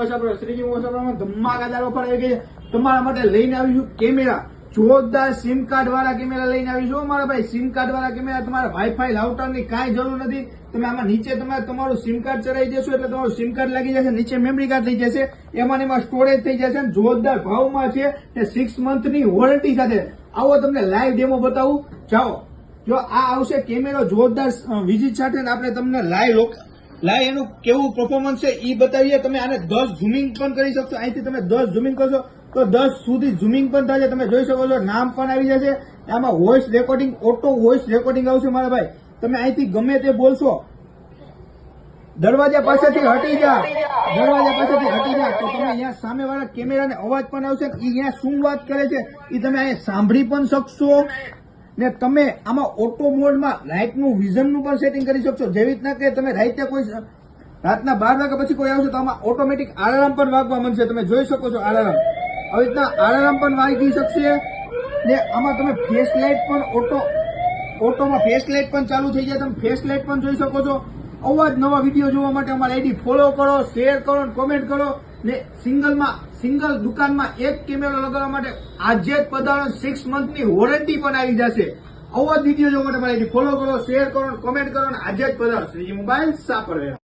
મોસાપરા Shriji મોસાપરામાં ધમાકાદાર offer આવી ગઈ છે. તમારા માટે લઈને આવીશું કેમેરા, જોરદાર સિમ કાર્ડ વાળા કેમેરા લઈને આવીશું મારા ભાઈ. સિમ કાર્ડ વાળા કેમેરા, તમારે વાઈફાઈ રાઉટર ની કાંઈ જરૂર નથી. તમે આમાં નીચે તમારું સિમ કાર્ડ ચડાવી દેશો એટલે તમારું સિમ કાર્ડ લાગી જશે, નીચે મેમરી કાર્ડ થઈ જશે, એમાં સ્ટોરેજ થઈ જશે. જોરદાર ભાવમાં છે ને 6 મંથની વોરંટી સાથે. આવો તમને લાઈવ ડેમો બતાવું, જાઓ. જો આ આવશે કેમેરો જોરદાર વિઝિટ સાથે, આપણે તમને લાઈવ એનું કેવું પરફોર્મન્સ છે એ બતાવીએ. તમે આને 10 ઝૂમિંગ પણ કરી શકશો. અહીંથી તમે 10 ઝૂમિંગ કરશો તો 10 સુધી ઝૂમિંગ પણ થશે. તમે જોઈ શકો છો, નામ પણ આવી જશે. આમાં voice recording, auto voice recording આવશે મારા ભાઈ. તમે અહીંથી ગમે તે બોલશો, દરવાજા પાસેથી હટી જા, તો તમે અહીંયા સામે વાળા કેમેરાને અવાજ પણ આવશે. એ અહીંયા શું વાત કરે છે એ તમે અહીંયા સાંભળી પણ શકશો. ને તમે આમાં ઓટો મોડમાં લાઇટનું વિઝનનું પણ સેટિંગ કરી શકશો. જેવી રીતના કે તમે રાતે કોઈ રાતના 12 વાગ્યા પછી કોઈ આવશે તો આમાં ઓટોમેટિક અલાર્મ પણ વાગવા માંડશે. તમે જોઈ શકો છો અલાર્મ, આવી રીતના અલાર્મ પણ વાગી શકશે. ને આમાં તમે ફેસ લાઇટ પણ ઓટોમાં ફેસ લાઇટ પણ ચાલુ થઈ જાય. તમે ફેસ લાઇટ પણ જોઈ શકો છો. અવાજ નવા વિડીયો જોવા માટે અમારા આઈડી ફોલો કરો, શેર કરો, કોમેન્ટ કરો. ને સિંગલ દુકાનમાં એક કેમેરો લગાવવા માટે આજે જ પધારો. 6 મંથની વોરંટી પણ આવી જશે. આવો જ વિડીયો જોવા માટે અમારી આઈડી ફોલો કરો, શેર કરો, કોમેન્ટ કરો અને આજે જ પધારો. શ્રીજી મોબાઈલ સાપરવેરા.